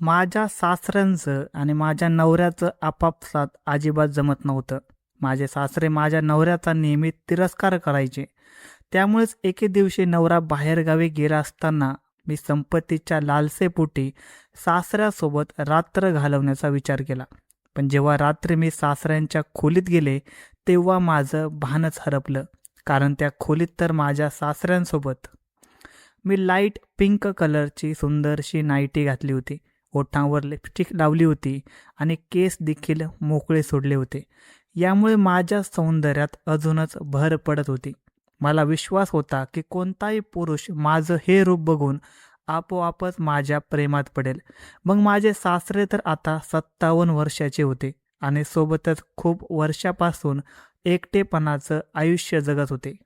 माझ्या सासऱ्यांचं आणि माझ्या नवऱ्याचं आपापसात अजिबात जमत नव्हतं. माझे सासरे माझ्या नवऱ्याचा नेहमी तिरस्कार करायचे. त्यामुळेच एके दिवशी नवरा बाहेरगावी गेला असताना मी संपत्तीच्या लालसेपोटी सासऱ्यासोबत रात्र घालवण्याचा विचार केला. पण जेव्हा रात्री मी सासऱ्यांच्या खोलीत गेले, तेव्हा माझं भानच हरपलं. कारण त्या खोलीत तर माझ्या सासऱ्यांसोबत मी लाईट पिंक कलरची सुंदरशी नाईटी घातली होती. ओठांवर लिपस्टिक लावली होती आणि केस देखील मोकळे सोडले होते. यामुळे माझ्या सौंदर्यात अजूनच भर पडत होती. मला विश्वास होता की कोणताही पुरुष माझं हे रूप बघून आपोआपच माझ्या प्रेमात पडेल. मग माझे सासरे तर आता 57 वर्षाचे होते आणि सोबतच खूप वर्षापासून एकटेपणाचं आयुष्य जगत होते.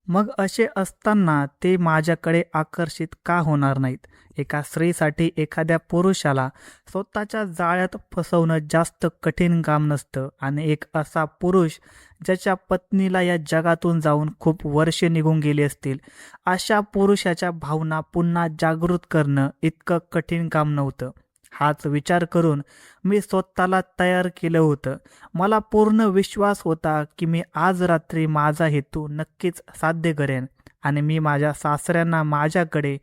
मग असे असताना ते माझ्याकडे आकर्षित का होणार नाहीत? एका स्त्रीसाठी एखाद्या पुरुषाला स्वतःच्या जाळ्यात फसवणं जास्त कठीण काम नसतं आणि एक असा पुरुष ज्याच्या पत्नीला या जगातून जाऊन खूप वर्षे निघून गेली असतील, अशा पुरुषाच्या भावना पुन्हा जागृत करणं इतकं कठीण काम नव्हतं. हाच विचार करून मी स्वतःला तयार केलं होतं. मला पूर्ण विश्वास होता की मी आज रात्री माझा हेतू नक्कीच साध्य करेन आणि मी माझ्या सासऱ्यांना माझ्याकडे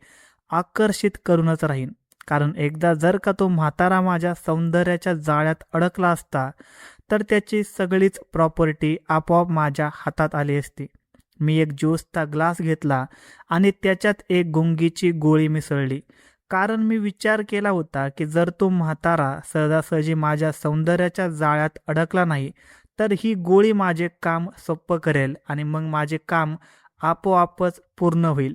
आकर्षित करूनच राहीन. कारण एकदा जर का तो म्हातारा माझ्या सौंदर्याच्या जाळ्यात अडकला असता, तर त्याची सगळीच प्रॉपर्टी आपोआप माझ्या हातात आली असती. मी एक ज्यूसचा ग्लास घेतला आणि त्याच्यात एक गुंगीची गोळी मिसळली. कारण मी विचार केला होता की जर तो म्हातारा सहजासहजी माझ्या सौंदर्याच्या जाळ्यात अडकला नाही, तर ही गोळी माझे काम सोपं करेल आणि मग माझे काम आपोआपच पूर्ण होईल.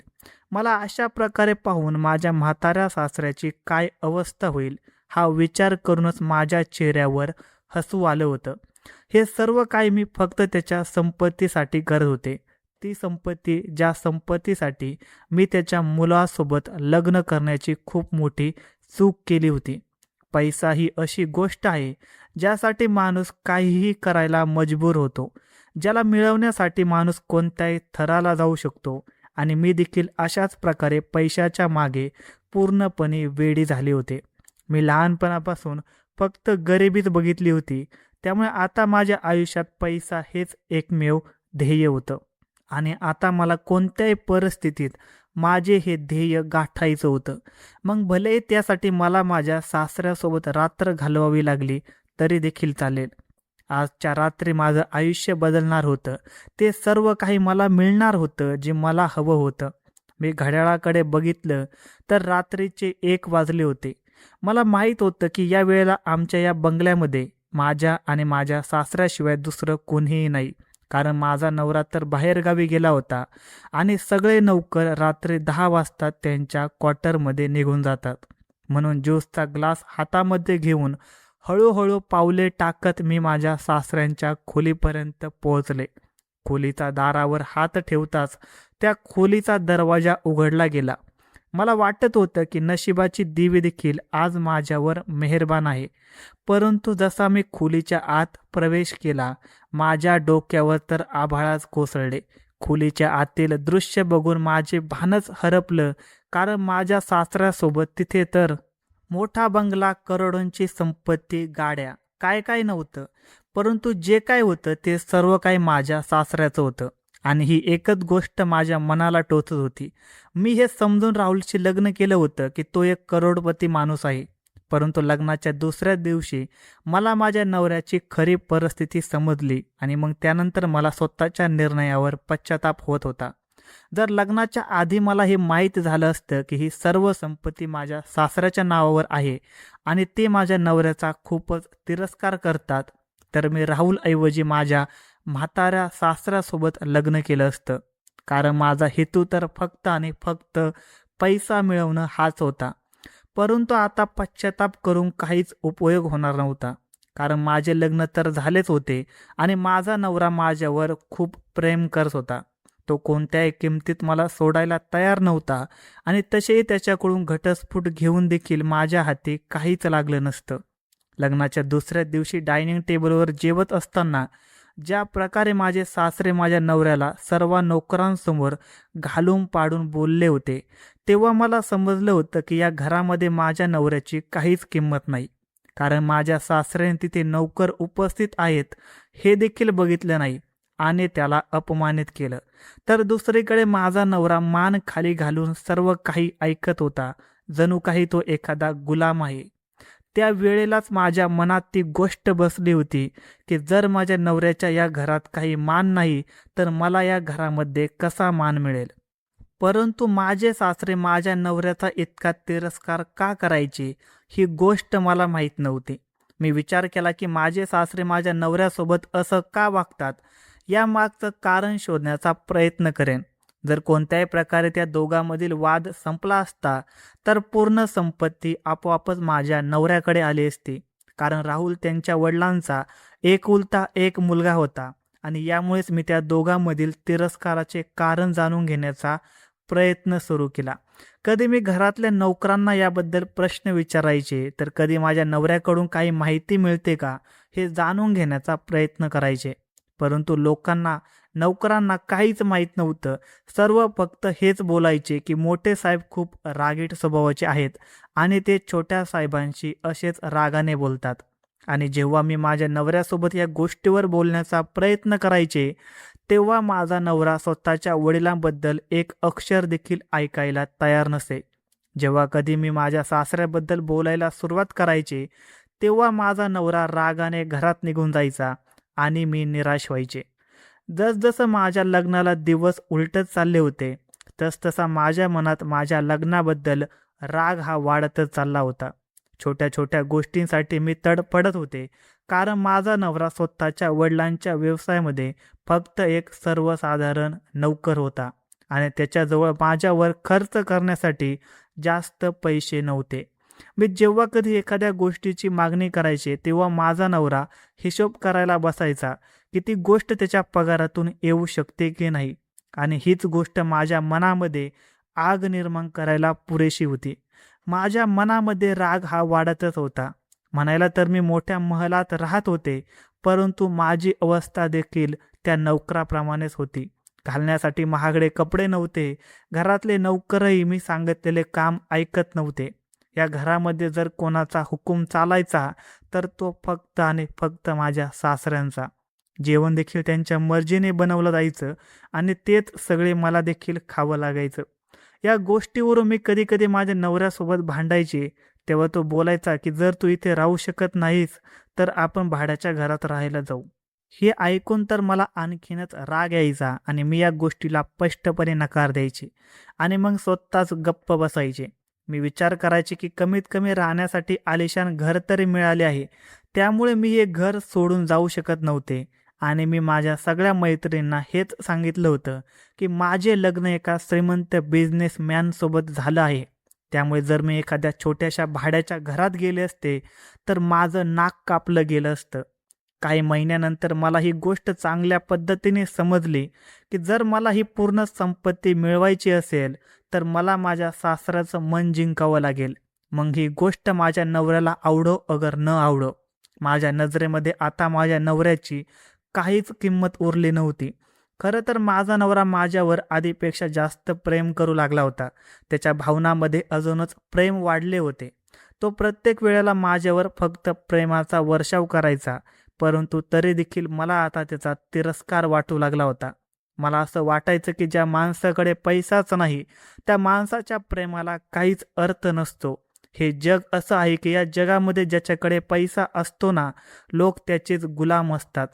मला अशा प्रकारे पाहून माझ्या म्हाताऱ्या सासऱ्याची काय अवस्था होईल, हा विचार करूनच माझ्या चेहऱ्यावर हसू आलं होतं. हे सर्व काही मी फक्त त्याच्या संपत्तीसाठी करत होते. ती संपत्ती, ज्या संपत्तीसाठी मी त्याच्या मुलासोबत लग्न करण्याची खूप मोठी चूक केली होती. पैसा ही अशी गोष्ट आहे ज्यासाठी माणूस काहीही करायला मजबूर होतो, ज्याला मिळवण्यासाठी माणूस कोणत्याही थराला जाऊ शकतो. आणि मी देखील अशाच प्रकारे पैशाच्या मागे पूर्णपणे वेडी झाले होते. मी लहानपणापासून फक्त गरिबीच बघितली होती. त्यामुळे आता माझ्या आयुष्यात पैसा हेच एकमेव ध्येय होतं आणि आता मला कोणत्याही परिस्थितीत माझे हे ध्येय गाठायचं होतं. मग भले त्यासाठी मला माझ्या सासऱ्यासोबत रात्र घालवावी लागली तरी देखील चालेल. आजच्या रात्री माझं आयुष्य बदलणार होतं. ते सर्व काही मला मिळणार होतं जे मला हवं होतं. मी घड्याळाकडे बघितलं तर रात्रीचे 1 वाजले होते. मला माहीत होतं की या वेळेला आमच्या या बंगल्यामध्ये माझ्या आणि माझ्या सासऱ्याशिवाय दुसरं कोणीही नाही. कारण माझा नवरा तर बाहेरगावी गेला होता आणि सगळे नौकर रात्री 10 वाजता त्यांच्या क्वार्टरमध्ये निघून जातात. म्हणून ज्यूसचा ग्लास हातामध्ये घेऊन हळूहळू पावले टाकत मी माझ्या सासऱ्यांच्या खोलीपर्यंत पोहोचले. खोलीचा दारावर हात ठेवताच त्या खोलीचा दरवाजा उघडला गेला. मला वाटत होतं की नशिबाची देवी देखील आज माझ्यावर मेहरबान आहे. परंतु जसा मी खोलीच्या आत प्रवेश केला, माझ्या डोक्यावर तर आभाळच कोसळले. खोलीच्या आतील दृश्य बघून माझे भानच हरपलं. कारण माझ्या सासऱ्यासोबत तिथे तर मोठा बंगला, करोडोंची संपत्ती, गाड्या, काय काय नव्हतं. परंतु जे काय होतं ते सर्व काही माझ्या सासऱ्याचं होतं. आणि ही एकच गोष्ट माझ्या मनाला टोचत होती. मी हे समजून राहुलशी लग्न केलं होतं की तो एक करोडपती माणूस आहे. परंतु लग्नाच्या दुसऱ्या दिवशी मला माझ्या नवऱ्याची खरी परिस्थिती समजली आणि मग त्यानंतर मला स्वतःच्या निर्णयावर पश्चाताप होत होता. जर लग्नाच्या आधी मला हे माहीत झालं असतं की ही सर्व संपत्ती माझ्या सासऱ्याच्या नावावर आहे आणि ते माझ्या नवऱ्याचा खूपच तिरस्कार करतात, तर मी राहुलऐवजी माझ्या म्हाताऱ्या सासऱ्यासोबत लग्न केलं असतं. कारण माझा हेतू तर फक्त आणि फक्त पैसा मिळवणं हाच होता. परंतु आता पश्चाताप करून काहीच उपयोग होणार नव्हता. कारण माझे लग्न तर झालेच होते आणि माझा नवरा माझ्यावर खूप प्रेम करत होता. तो कोणत्याही किमतीत मला सोडायला तयार नव्हता आणि तसेही त्याच्याकडून घटस्फोट घेऊन देखील माझ्या हाती काहीच लागलं नसतं. लग्नाच्या दुसऱ्या दिवशी डायनिंग टेबलवर जेवत असताना ज्या प्रकारे माझे सासरे माझ्या नवऱ्याला सर्व नोकरांसमोर घालून पाडून बोलले होते, तेव्हा मला समजलं होतं की या घरामध्ये माझ्या नवऱ्याची काहीच किंमत नाही. कारण माझ्या सासऱ्याने तिथे नौकर उपस्थित आहेत हे देखील बघितलं नाही आणि त्याला अपमानित केलं. तर दुसरीकडे माझा नवरा मान खाली घालून सर्व काही ऐकत होता, जणू काही तो एखादा गुलाम आहे. त्या वेळेलाच माझ्या मनात ती गोष्ट बसली होती की जर माझ्या नवऱ्याच्या या घरात काही मान नाही, तर मला या घरामध्ये कसा मान मिळेल? परंतु माझे सासरे माझ्या नवऱ्याचा इतका तिरस्कार का करायचे, ही गोष्ट मला माहीत नव्हती. मी विचार केला की माझे सासरे माझ्या नवऱ्यासोबत असं का वागतात, यामागचं कारण शोधण्याचा प्रयत्न करेन. जर कोणत्याही प्रकारे त्या दोघांमधील वाद संपला असता, तर पूर्ण संपत्ती आपोआपच माझ्या नवऱ्याकडे आली असती. कारण राहुल त्यांच्या वडिलांचा एकुलता एक मुलगा होता आणि यामुळेच मी त्या दोघांमधील तिरस्काराचे कारण जाणून घेण्याचा प्रयत्न सुरू केला. कधी मी घरातल्या नोकरांना याबद्दल प्रश्न विचारायचे, तर कधी माझ्या नवऱ्याकडून काही माहिती मिळते का हे जाणून घेण्याचा प्रयत्न करायचे. परंतु नोकरांना काहीच माहीत नव्हतं. सर्व फक्त हेच बोलायचे की मोठे साहेब खूप रागीट स्वभावाचे आहेत आणि ते छोट्या साहेबांशी असेच रागाने बोलतात. आणि जेव्हा मी माझ्या नवऱ्यासोबत या गोष्टीवर बोलण्याचा प्रयत्न करायचे, तेव्हा माझा नवरा स्वतःच्या वडिलांबद्दल एक अक्षर देखील ऐकायला तयार नसे. जेव्हा कधी मी माझ्या सासऱ्याबद्दल बोलायला सुरुवात करायचे, तेव्हा माझा नवरा रागाने घरात निघून जायचा आणि मी निराश व्हायचे. जसजसं माझ्या लग्नाला दिवस उलटत चालले होते, तसतसा माझ्या मनात माझ्या लग्नाबद्दल राग हा वाढतच चालला होता. छोट्या छोट्या गोष्टींसाठी मी तडफडत होते, कारण माझा नवरा स्वतःच्या वडिलांच्या व्यवसायामध्ये फक्त एक सर्वसाधारण नोकर होता आणि त्याच्याजवळ माझ्यावर खर्च करण्यासाठी जास्त पैसे नव्हते. मी जेव्हा कधी एखाद्या गोष्टीची मागणी करायचे, तेव्हा माझा नवरा हिशोब करायला बसायचा की ती गोष्ट त्याच्या पगारातून येऊ शकते की नाही, आणि हीच गोष्ट माझ्या मनामध्ये आग निर्माण करायला पुरेशी होती. माझ्या मनामध्ये राग हा वाढतच होता. म्हणायला तर मी मोठ्या महालात राहत होते, परंतु माझी अवस्था देखील त्या नोकराप्रमाणेच होती. घालण्यासाठी महागडे कपडे नव्हते. घरातले नोकरही मी सांगितलेले काम ऐकत नव्हते. या घरामध्ये जर कोणाचा हुकूम चालायचा, तर तो फक्त आणि फक्त माझ्या सासऱ्यांचा. जेवण देखील त्यांच्या मर्जीने बनवलं जायचं आणि तेच सगळे मला देखील खावं लागायचं. या गोष्टीवरून मी कधी कधी माझ्या नवऱ्यासोबत भांडायचे. तेव्हा तो बोलायचा की जर तू इथे राहू शकत नाहीस, तर आपण भाड्याच्या घरात राहायला जाऊ. हे ऐकून तर मला आणखीनच राग यायचा आणि मी या गोष्टीला स्पष्टपणे नकार द्यायचे आणि मग स्वतःच गप्प बसायचे. मी विचार करायचे की कमीत कमी राहण्यासाठी आलिशान घर तरी मिळाले आहे, त्यामुळे मी हे घर सोडून जाऊ शकत नव्हते. आणि मी माझ्या सगळ्या मैत्रिणींना हेच सांगितलं होतं की माझे लग्न एका श्रीमंत बिझनेसमॅनसोबत झालं आहे. त्यामुळे जर मी एखाद्या छोट्याशा भाड्याच्या घरात गेले असते, तर माझं नाक कापलं गेलं असतं. काही महिन्यानंतर मला ही गोष्ट चांगल्या पद्धतीने समजली की जर मला ही पूर्ण संपत्ती मिळवायची असेल, तर मला माझ्या सासऱ्याचं मन जिंकावं लागेल. मग ही गोष्ट माझ्या नवऱ्याला आवडो अगर न आवडो. माझ्या नजरेमध्ये आता माझ्या नवऱ्याची काहीच किंमत उरली नव्हती. खरं तर माझा नवरा माझ्यावर आधीपेक्षा जास्त प्रेम करू लागला होता. त्याच्या भावनांमध्ये अजूनच प्रेम वाढले होते. तो प्रत्येक वेळेला माझ्यावर फक्त प्रेमाचा वर्षाव करायचा, परंतु तरी देखील मला आता त्याचा तिरस्कार वाटू लागला होता. मला असं वाटायचं की ज्या माणसाकडे पैसाच नाही, त्या माणसाच्या प्रेमाला काहीच अर्थ नसतो. हे जग असं आहे की या जगामध्ये ज्याच्याकडे पैसा असतो ना, लोक त्याचेच गुलाम असतात.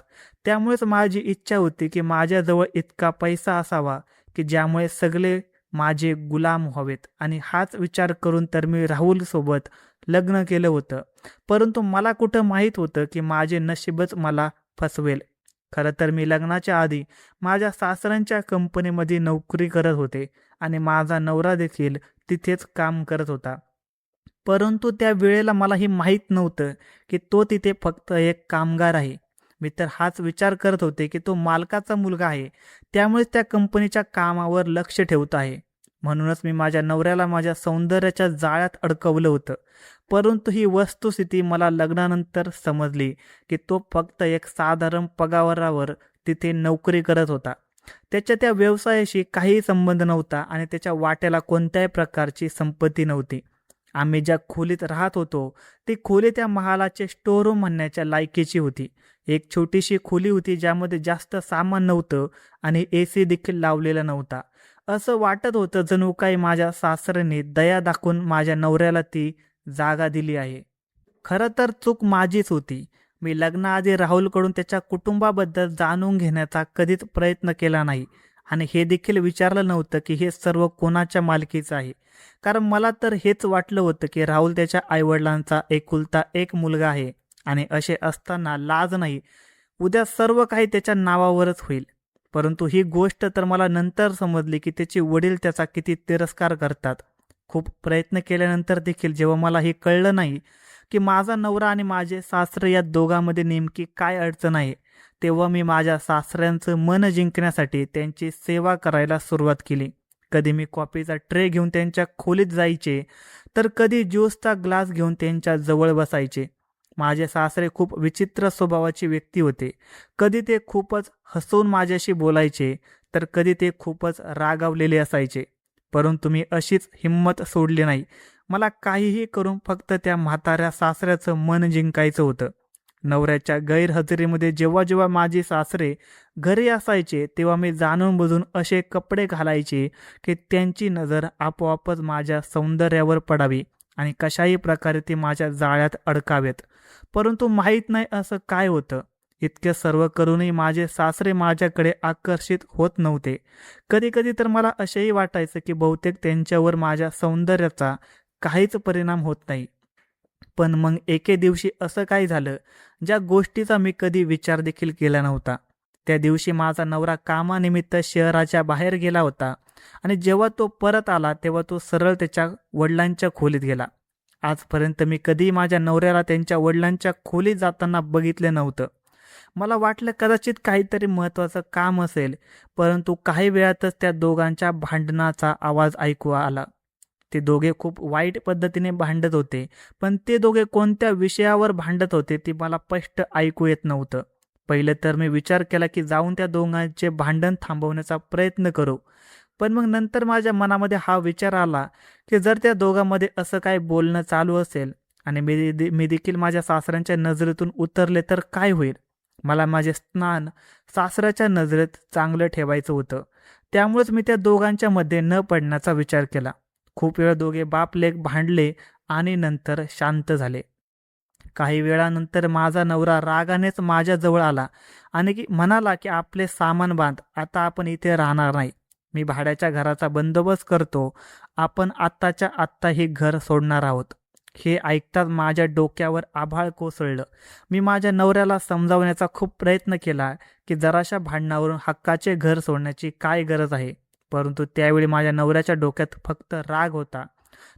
त्यामुळेच माझी इच्छा होती की माझ्याजवळ इतका पैसा असावा की ज्यामुळे सगळे माझे गुलाम व्हावेत. आणि हाच विचार करून तर मी राहुलसोबत लग्न केलं होतं. परंतु मला कुठं माहीत होतं की माझे नशीबच मला फसवेल. खरं तर मी लग्नाच्या आधी माझ्या सासऱ्यांच्या कंपनीमध्ये नोकरी करत होते आणि माझा नवरा देखील तिथेच काम करत होता. परंतु त्या वेळेला मला हे माहीत नव्हतं की तो तिथे फक्त एक कामगार आहे. मी तर हाच विचार करत होते की तो मालकाचा मुलगा आहे, त्यामुळेच त्या कंपनीच्या कामावर लक्ष ठेवत आहे. म्हणूनच मी माझ्या नवऱ्याला माझ्या सौंदर्याच्या जाळ्यात अडकवलं होतं. परंतु ही वस्तुस्थिती मला लग्नानंतर समजली की तो फक्त एक साधारण पगारावर तिथे नोकरी करत होता. त्याच्या त्या व्यवसायाशी काहीही संबंध नव्हता आणि त्याच्या वाट्याला कोणत्याही प्रकारची संपत्ती नव्हती. आम्ही ज्या खोलीत राहत होतो ती खोली त्या महालाचे स्टोअर म्हणण्याच्या लायकीची होती. एक छोटीशी खोली होती ज्यामध्ये जास्त सामान नव्हतं आणि AC देखील लावलेला नव्हता. असं वाटत होतं जणू काही माझ्या सासऱ्याने दया दाखवून माझ्या नवऱ्याला ती जागा दिली आहे. खरं तर चूक माझीच होती. मी लग्नाआधी राहुलकडून त्याच्या कुटुंबाबद्दल जाणून घेण्याचा कधीच प्रयत्न केला नाही आणि हे देखील विचारलं नव्हतं की हे सर्व कोणाच्या मालकीचं आहे. कारण मला तर हेच वाटलं होतं की राहुल त्याच्या आईवडिलांचा एकुलता एक मुलगा आहे आणि असे असताना लाज नाही, उद्या सर्व काही त्याच्या नावावरच होईल. परंतु ही गोष्ट तर मला नंतर समजली की त्याचे वडील त्याचा किती तिरस्कार करतात. खूप प्रयत्न केल्यानंतर देखील जेव्हा मला हे कळलं नाही की माझा नवरा आणि माझे सासरे या दोघांमध्ये नेमकी काय अडचण आहे, तेव्हा मी माझ्या सासऱ्यांचं मन जिंकण्यासाठी त्यांची सेवा करायला सुरुवात केली. कधी मी कॉफीचा ट्रे घेऊन त्यांच्या खोलीत जायचे, तर कधी ज्यूसचा ग्लास घेऊन त्यांच्या जवळ बसायचे. माझे सासरे खूप विचित्र स्वभावाची व्यक्ती होते. कधी ते खूपच हसून माझ्याशी बोलायचे, तर कधी ते खूपच रागावलेले असायचे. परंतु मी अशीच हिंमत सोडली नाही. मला काहीही करून फक्त त्या म्हाताऱ्या सासऱ्याचं मन जिंकायचं होतं. नवऱ्याच्या गैरहजेरीमध्ये जेव्हा जेव्हा माझे सासरे घरी असायचे तेव्हा मी जाणून बुजून असे कपडे घालायचे की त्यांची नजर आपोआपच माझ्या सौंदर्यावर पडावी आणि कशाही प्रकारे ते माझ्या जाळ्यात अडकावेत. परंतु माहीत नाही असं काय होतं, इतके सर्व करूनही माझे सासरे माझ्याकडे आकर्षित होत नव्हते. कधी कधी तर मला असेही वाटायचं की बहुतेक त्यांच्यावर माझ्या सौंदर्याचा काहीच परिणाम होत नाही. पण मग एके दिवशी असं काय झालं ज्या गोष्टीचा मी कधी विचार देखील केला नव्हता. त्या दिवशी माझा नवरा कामानिमित्त शहराच्या बाहेर गेला होता आणि जेव्हा तो परत आला तेव्हा तो सरळ त्याच्या वडिलांच्या खोलीत गेला. आजपर्यंत मी कधी माझ्या नवऱ्याला त्यांच्या वडिलांच्या खोलीत जाताना बघितले नव्हतं. मला वाटलं कदाचित काहीतरी महत्त्वाचं काम असेल, परंतु काही वेळातच त्या दोघांच्या भांडणाचा आवाज ऐकू आला. ते दोघे खूप वाईट पद्धतीने भांडत होते, पण ते दोघे कोणत्या विषयावर भांडत होते ते मला स्पष्ट ऐकू येत नव्हतं. पहिलं तर मी विचार केला की जाऊन त्या दोघांचे भांडण थांबवण्याचा प्रयत्न करू. पण मग नंतर माझ्या मनामध्ये हा विचार आला की जर त्या दोघांमध्ये असं काय बोलणं चालू असेल आणि मी देखील माझ्या सासऱ्यांच्या नजरेतून उतरले तर काय होईल. मला माझे स्नान सासऱ्याच्या नजरेत चांगलं ठेवायचं होतं. त्यामुळेच मी त्या दोघांच्या मध्ये न पडण्याचा विचार केला. खूप वेळ दोघे बाप लेक भांडले आणि नंतर शांत झाले. काही वेळानंतर माझा नवरा रागानेच माझ्याजवळ आला आणि म्हणाला की आपले सामान बांध, आता आपण इथे राहणार नाही. मी भाड्याच्या घराचा बंदोबस्त करतो, आपण आत्ताच्या आत्ता हे घर सोडणार आहोत. हे ऐकताच माझ्या डोक्यावर आभाळ कोसळलं. मी माझ्या नवऱ्याला समजावण्याचा खूप प्रयत्न केला की जराशा भांडणावरून हक्काचे घर सोडण्याची काय गरज आहे. परंतु त्यावेळी माझ्या नवऱ्याच्या डोक्यात फक्त राग होता.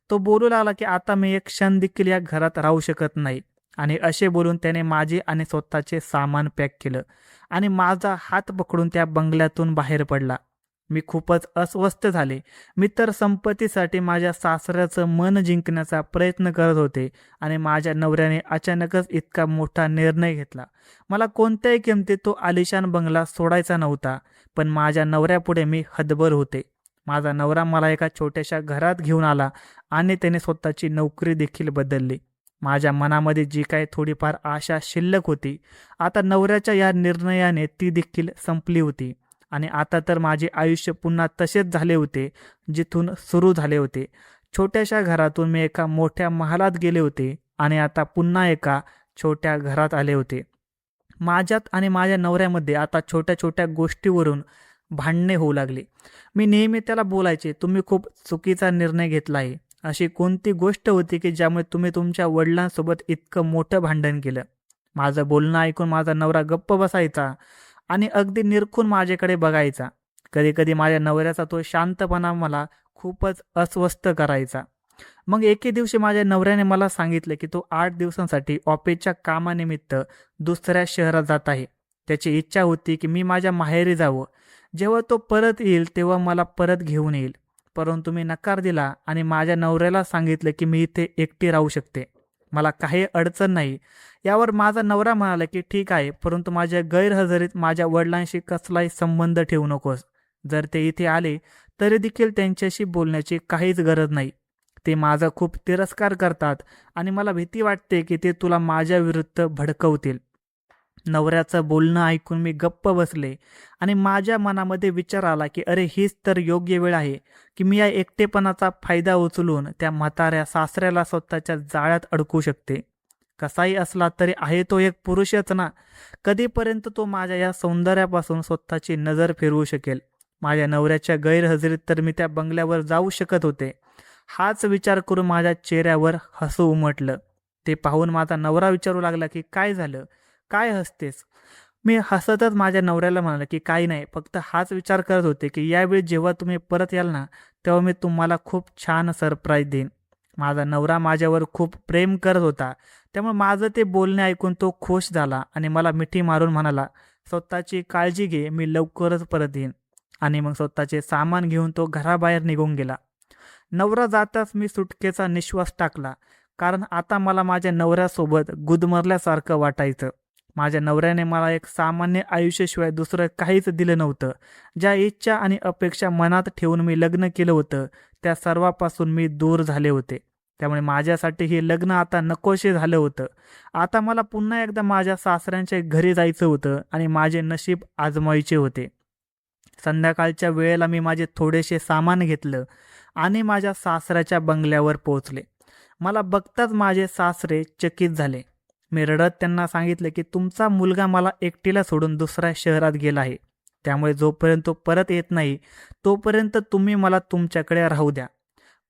तो बोलू लागला की आता मी एक क्षण देखील या घरात राहू शकत नाही आणि असे बोलून त्याने माझे आणि स्वतःचे सामान पॅक केलं आणि माझा हात पकडून त्या बंगल्यातून बाहेर पडला. मी खूपच अस्वस्थ झाले. मी तर संपत्तीसाठी माझ्या सासऱ्याचं मन जिंकण्याचा प्रयत्न करत होते आणि माझ्या नवऱ्याने अचानकच इतका मोठा निर्णय घेतला. मला कोणत्याही किमतीत तो आलिशान बंगला सोडायचा नव्हता, पण माझ्या नवऱ्यापुढे मी हतबल होते. माझा नवरा मला एका छोट्याशा घरात घेऊन आला आणि त्याने स्वतःची नोकरी देखील बदलली. माझ्या मनामध्ये जी काही थोडीफार आशा शिल्लक होती, आता नवऱ्याच्या या निर्णयाने ती देखील संपली होती आणि आता तर माझे आयुष्य पुन्हा तसेच झाले होते जिथून सुरू झाले होते. छोट्याशा घरातून मी एका मोठ्या महालात गेले होते आणि आता पुन्हा एका छोट्या घरात आले होते. माझ्यात आणि माझ्या नवऱ्यामध्ये आता छोट्या छोट्या गोष्टीवरून भांडणे होऊ लागली. मी नेहमी त्याला बोलायचे, तुम्ही खूप चुकीचा निर्णय घेतला आहे. अशी कोणती गोष्ट होती की ज्यामुळे तुम्ही तुमच्या वडिलांसोबत इतकं मोठं भांडण केलं. माझं बोलणं ऐकून माझा नवरा गप्प बसायचा आणि अगदी निरखून माझ्याकडे बघायचा. कधी कधी माझ्या नवऱ्याचा तो शांतपणा मला खूपच अस्वस्थ करायचा. मग एके दिवशी माझ्या नवऱ्याने मला सांगितलं की तो 8 दिवसांसाठी ऑफिसच्या कामानिमित्त दुसऱ्या शहरात जात आहे. त्याची इच्छा होती की मी माझ्या माहेरी जावं. जेव्हा तो परत येईल तेव्हा मला परत घेऊन येईल. परंतु मी नकार दिला आणि माझ्या नवऱ्याला सांगितलं की मी इथे एकटी राहू शकते. मला काही अडचण नाही. यावर माझा नवरा म्हणाला की ठीक आहे, परंतु माझ्या गैरहजेरीत माझ्या वडिलांशी कसलाही संबंध ठेवू नकोस. जर ते इथे आले तरी देखील त्यांच्याशी बोलण्याची काहीच गरज नाही. ते माझा खूप तिरस्कार करतात आणि मला भीती वाटते की ते तुला माझ्या विरुद्ध भडकवतील. नवऱ्याचं बोलणं ऐकून मी गप्प बसले आणि माझ्या मनामध्ये विचार आला की अरे हीच तर योग्य वेळ आहे की मी या एकटेपणाचा फायदा उचलून त्या म्हाताऱ्या सासऱ्याला स्वतःच्या जाळ्यात अडकू शकते. कसाही असला तरी आहे तो एक पुरुषच ना. कधीपर्यंत तो माझ्या या सौंदर्यापासून स्वतःची नजर फिरवू शकेल. माझ्या नवऱ्याच्या गैरहजेरीत तर मी त्या बंगल्यावर जाऊ शकत होते. हाच विचार करून माझ्या चेहऱ्यावर हसू उमटलं. ते पाहून माझा नवरा विचारू लागला की काय झालं, काय हसतेस? मी हसतच माझ्या नवऱ्याला म्हणाला की काही नाही, फक्त हाच विचार करत होते की यावेळी जेव्हा तुम्ही परत याल ना, तेव्हा मी तुम्हाला खूप छान सरप्राईज देईन. माझा नवरा माझ्यावर खूप प्रेम करत होता, त्यामुळे माझं ते बोलणे ऐकून तो खुश झाला आणि मला मिठी मारून म्हणाला, स्वतःची काळजी घे, मी लवकरच परत येईन. आणि मग स्वतःचे सामान घेऊन तो घराबाहेर निघून गेला. नवरा जाताच मी सुटकेचा निश्वास टाकला, कारण आता मला माझ्या नवऱ्यासोबत गुदमरल्यासारखं वाटायचं. माझ्या नवऱ्याने मला एक सामान्य आयुष्याशिवाय दुसरं काहीच दिलं नव्हतं. ज्या इच्छा आणि अपेक्षा मनात ठेवून मी लग्न केलं होतं, त्या सर्वापासून मी दूर झाले होते. त्यामुळे माझ्यासाठी हे लग्न आता नकोशे झालं होतं. आता मला पुन्हा एकदा माझ्या सासऱ्यांच्या घरी जायचं होतं आणि माझे नशीब आजमायचे होते. संध्याकाळच्या वेळेला मी माझे थोडेसे सामान घेतलं आणि माझ्या सासऱ्याच्या बंगल्यावर पोहोचले. मला बघताच माझे सासरे चकित झाले. मी रडत त्यांना सांगितले की तुमचा मुलगा मला एकटीला सोडून दुसऱ्या शहरात गेला आहे. त्यामुळे जोपर्यंत तो परत येत नाही तोपर्यंत तुम्ही मला तुमच्याकडे राहू द्या.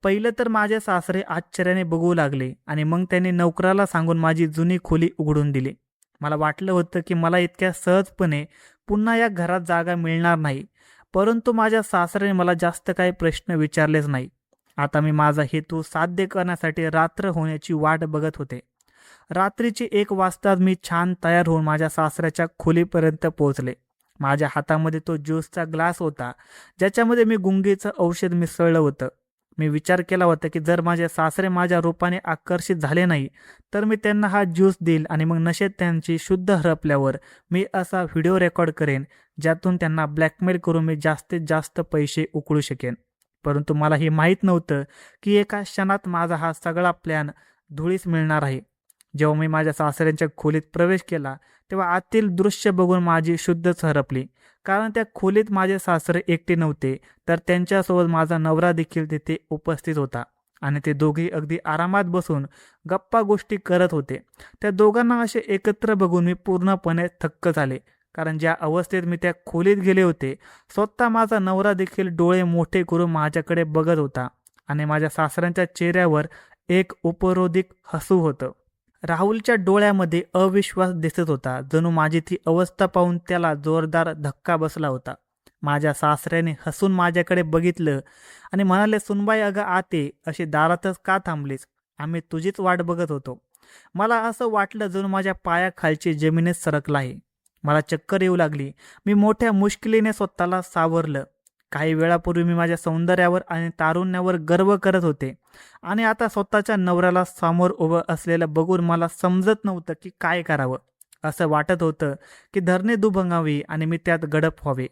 पहिलं तर माझे सासरे आश्चर्याने बघू लागले आणि मग त्यांनी नोकराला सांगून माझी जुनी खोली उघडून दिली. मला वाटलं होतं की मला इतक्या सहजपणे पुन्हा या घरात जागा मिळणार नाही, परंतु माझ्या सासऱ्याने मला जास्त काही प्रश्न विचारलेच नाही. आता मी माझा हेतू साध्य करण्यासाठी रात्र होण्याची वाट बघत होते. रात्रीची 1 वाजताच मी छान तयार होऊन माझ्या सासऱ्याच्या खोलीपर्यंत पोहोचले. माझ्या हातामध्ये तो ज्यूसचा ग्लास होता, ज्याच्यामध्ये मी गुंगीचं औषध मिसळलं होतं. मी विचार केला होता की जर माझे सासरे माझ्या रूपाने आकर्षित झाले नाही तर मी त्यांना हा ज्यूस देईल आणि मग नशेत त्यांची शुद्ध हरपल्यावर मी असा व्हिडिओ रेकॉर्ड करेन ज्यातून त्यांना ब्लॅकमेल करून मी जास्तीत जास्त पैसे उकळू शकेन. परंतु मला हे माहीत नव्हतं की एका क्षणात माझा हा सगळा प्लॅन धुळीस मिळणार आहे. जेव्हा मी माझ्या सासऱ्यांच्या खोलीत प्रवेश केला तेव्हा आतील दृश्य बघून माझी शुद्धच हरपली. कारण त्या खोलीत माझे सासरे एकटे नव्हते, तर त्यांच्यासोबत माझा नवरा देखील तिथे उपस्थित होता आणि ते दोघे अगदी आरामात बसून गप्पा गोष्टी करत होते. त्या दोघांना असे एकत्र बघून मी पूर्णपणे थक्क झाले, कारण ज्या अवस्थेत मी त्या खोलीत गेले होते, स्वतः माझा नवरा देखील डोळे मोठे करून माझ्याकडे बघत होता आणि माझ्या सासऱ्यांच्या चेहऱ्यावर एक उपरोधिक हसू होतं. राहुलच्या डोळ्यामध्ये अविश्वास दिसत होता, जणू माझी ती अवस्था पाहून त्याला जोरदार धक्का बसला होता. माझ्या सासऱ्याने हसून माझ्याकडे बघितलं आणि म्हणाले, सुनबाई अगं आते, अशी दारातच का थांबलीस? आम्ही तुझीच वाट बघत होतो. मला असं वाटलं जणू माझ्या पायाखालची जमीनच सरकला आहे. मला चक्कर येऊ लागली. मी मोठ्या मुश्किलीने स्वतःला सावरलं. काही वेळापूर्वी मी माझ्या सौंदर्यावर आणि तारुण्यावर गर्व करत होते आणि आता स्वतःच्या नवऱ्याला समोर उभं असलेलं बघून मला समजत नव्हतं की काय करावं. असं वाटत होतं की धरणे दुभंगावी आणि मी त्यात गडप व्हावे.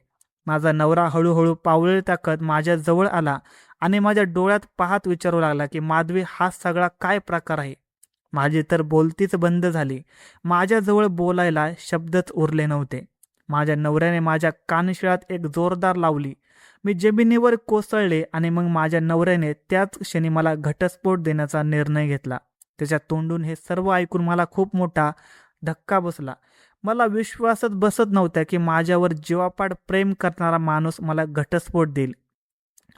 माझा नवरा हळूहळू पावले टाकत माझ्या जवळ आला आणि माझ्या डोळ्यात पाहत विचारू लागला की माधवी, हा सगळा काय प्रकार आहे? माझी तर बोलतीच बंद झाली. माझ्याजवळ बोलायला शब्दच उरले नव्हते. माझ्या नवऱ्याने माझ्या कानशिळात एक जोरदार लावली. मी जमिनीवर कोसळले आणि मग माझ्या नवऱ्याने त्याच क्षणी मला घटस्फोट देण्याचा निर्णय घेतला. त्याच्या तोंडून हे सर्व ऐकून मला खूप मोठा धक्का बसला. मला विश्वासच बसत नव्हता की माझ्यावर जीवापाड प्रेम करणारा माणूस मला घटस्फोट देईल.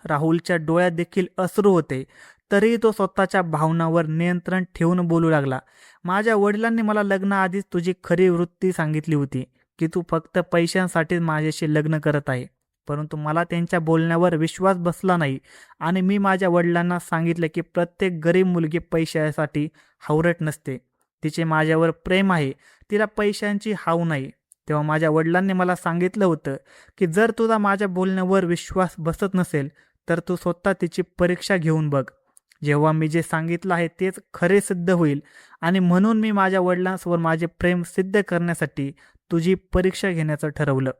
राहुलच्या डोळ्यात देखील अश्रू होते, तरीही तो स्वतःच्या भावनावर नियंत्रण ठेवून बोलू लागला. माझ्या वडिलांनी मला लग्नाआधीच तुझी खरी वृत्ती सांगितली होती की तू फक्त पैशांसाठीच माझ्याशी लग्न करत आहे. परंतु मला त्यांच्या बोलण्यावर विश्वास बसला नाही आणि मी माझ्या वडिलांना सांगितले की प्रत्येक गरीब मुलगी पैशासाठी हावरट नसते. तिचे माझ्यावर प्रेम आहे, तिला पैशांची हाव नाही. तेव्हा माझ्या वडिलांनी मला सांगितलं होतं की जर तुझा माझ्या बोलण्यावर विश्वास बसत नसेल तर तू स्वतः तिची परीक्षा घेऊन बघ. जेव्हा मी जे सांगितलं आहे तेच खरे सिद्ध होईल आणि म्हणून मी माझ्या वडिलांसमोर माझे प्रेम सिद्ध करण्यासाठी तुझी परीक्षा घेण्याचं ठरवलं.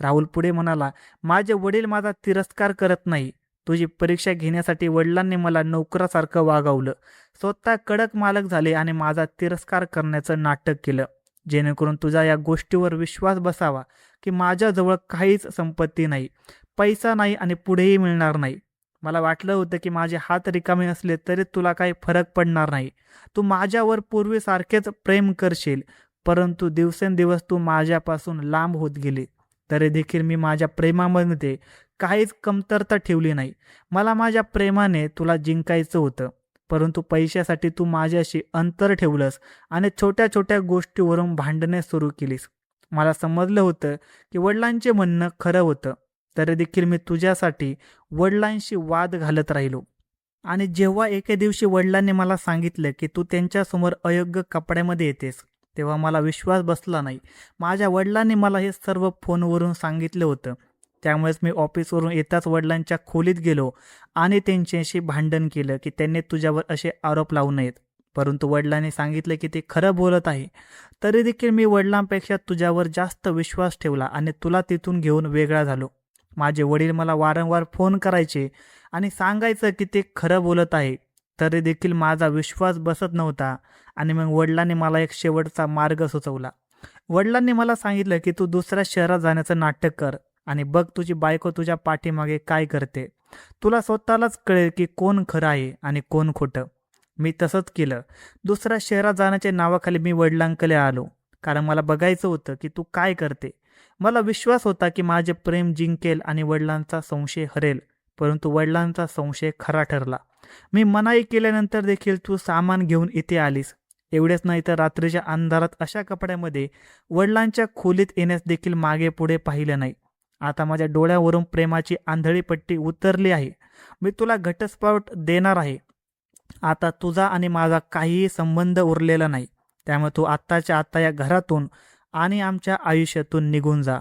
राहुल पुढे म्हणाला, माझे वडील माझा तिरस्कार करत नाही. तुझी परीक्षा घेण्यासाठी वडिलांनी मला नोकरासारखं वागवलं. स्वतः कडक मालक झाले आणि माझा तिरस्कार करण्याचं नाटक केलं. जेणेकरून तुझा या गोष्टीवर विश्वास बसावा की माझ्याजवळ काहीच संपत्ती नाही, पैसा नाही आणि पुढेही मिळणार नाही. मला वाटलं होतं की माझे हात रिकामे असले तरी तुला काही फरक पडणार नाही. तू माझ्यावर पूर्वीसारखेच प्रेम करशील, परंतु दिवसेंदिवस तू माझ्यापासून लांब होत गेली. तरी देखील मी माझ्या प्रेमामध्ये काहीच कमतरता ठेवली नाही. मला माझ्या प्रेमाने तुला जिंकायचं होतं, परंतु पैशासाठी तू माझ्याशी अंतर ठेवलंस आणि छोट्या छोट्या गोष्टीवरून भांडणे सुरू केलीस. मला समजलं होतं की वडिलांचे म्हणणं खरं होतं, तरी देखील मी तुझ्यासाठी वडिलांशी वाद घालत राहिलो. आणि जेव्हा एके दिवशी वडिलांनी मला सांगितलं की तू त्यांच्यासमोर अयोग्य कपड्यामध्ये येतेस, तेव्हा मला विश्वास बसला नाही. माझ्या वडिलांनी मला हे सर्व फोनवरून सांगितलं होतं. त्यामुळेच मी ऑफिसवरून येताच वडिलांच्या खोलीत गेलो आणि त्यांच्याशी भांडण केलं की त्यांनी तुझ्यावर असे आरोप लावू नयेत. परंतु वडिलांनी सांगितलं की ते खरं बोलत आहे. तरी देखील मी वडिलांपेक्षा तुझ्यावर जास्त विश्वास ठेवला आणि तुला तिथून घेऊन वेगळा झालो. माझे वडील मला वारंवार फोन करायचे आणि सांगायचं की ते खरं बोलत आहे. तरी देखील माझा विश्वास बसत नव्हता आणि मग वडिलांनी मला एक शेवटचा मार्ग सुचवला. वडिलांनी मला सांगितलं की तू दुसऱ्या शहरात जाण्याचं नाटक कर आणि बघ तुझी बायको तुझ्या पाठीमागे काय करते. तुला स्वतःलाच कळेल की कोण खरं आहे आणि कोण खोटं. मी तसंच केलं. दुसऱ्या शहरात जाण्याच्या नावाखाली मी वडिलांकडे आलो, कारण मला बघायचं होतं की तू काय करते. मला विश्वास होता की माझे प्रेम जिंकेल आणि वडिलांचा संशय हरेल, परंतु वडिलांचा संशय खरा ठरला. मी मनाई केल्यानंतर देखील तू सामान घेऊन इथे आलीस. एवढेच नाही तर रात्रीच्या अंधारात अशा कपड्यामध्ये वडिलांच्या खोलीत येण्यास देखील मागे पुढे पाहिलं नाही. आता माझ्या डोळ्यावरून प्रेमाची आंधळी पट्टी उतरली आहे. मी तुला घटस्फोट देणार आहे. आता तुझा आणि माझा काहीही संबंध उरलेला नाही. त्यामुळे तू आत्ताच्या आत्ता या घरातून आणि आमच्या आयुष्यातून निघून जा.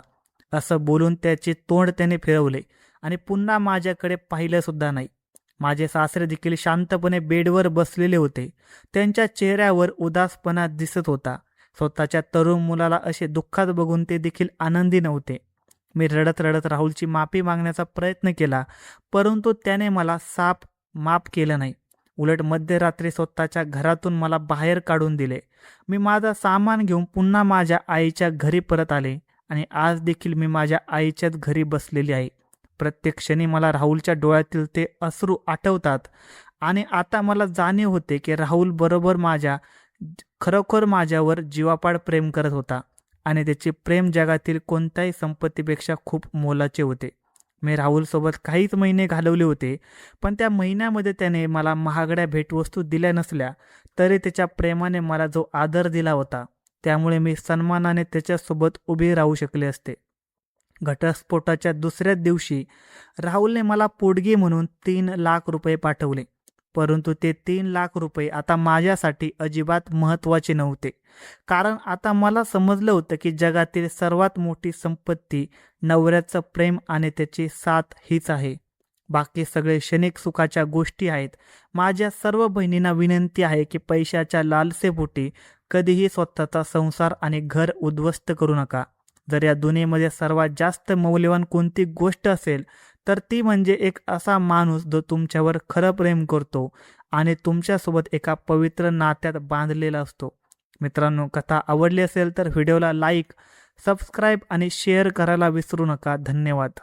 असं बोलून त्याचे तोंड त्याने फिरवले आणि पुन्हा माझ्याकडे पाहिलं सुद्धा नाही. माझे सासरे देखील शांतपणे बेडवर बसलेले होते. त्यांच्या चेहऱ्यावर उदासपणा दिसत होता. स्वतःच्या तरुण मुलाला असे दुःखात बघून ते देखील आनंदी नव्हते. मी रडत रडत राहुलची माफी मागण्याचा प्रयत्न केला, परंतु त्याने मला माफ केलं नाही. उलट मध्यरात्री स्वतःच्या घरातून मला बाहेर काढून दिले. मी माझा सामान घेऊन पुन्हा माझ्या आईच्या घरी परत आले आणि आज देखील मी माझ्या आईच्याच घरी बसलेली आहे. प्रत्येक क्षणी मला राहुलच्या डोळ्यातील ते अश्रू आठवतात आणि आता मला जाणीव होते की राहुल खरोखर माझ्यावर जीवापाड प्रेम करत होता आणि त्याचे प्रेम जगातील कोणत्याही संपत्तीपेक्षा खूप मोलाचे होते. मी राहुलसोबत काहीच महिने घालवले होते, पण त्या महिन्यामध्ये त्याने मला महागड्या भेटवस्तू दिल्या नसल्या तरी त्याच्या प्रेमाने मला जो आदर दिला होता, त्यामुळे मी सन्मानाने त्याच्यासोबत उभे राहू शकले असते. घटस्फोटाच्या दुसऱ्याच दिवशी राहुलने मला पोटगी म्हणून 3 लाख रुपये पाठवले, परंतु ते 3 लाख रुपये आता माझ्यासाठी अजिबात महत्त्वाचे नव्हते. कारण आता मला समजलं होतं की जगातील सर्वात मोठी संपत्ती नवऱ्याचं प्रेम आणि त्याची साथ हीच आहे. बाकी सगळे क्षणिक सुखाच्या गोष्टी आहेत. माझ्या सर्व बहिणींना विनंती आहे की पैशाच्या लालसेपोटी कधीही स्वतःचा संसार आणि घर उद्ध्वस्त करू नका. जर या दुनियेमध्ये सर्वात जास्त मौल्यवान कोणती गोष्ट असेल तर ती म्हणजे एक असा माणूस जो तुमच्यावर खरं प्रेम करतो आणि तुमच्यासोबत एका पवित्र नात्यात बांधलेला असतो. मित्रांनो, कथा आवडली असेल तर व्हिडिओला लाईक, सबस्क्राईब आणि शेअर करायला विसरू नका. धन्यवाद.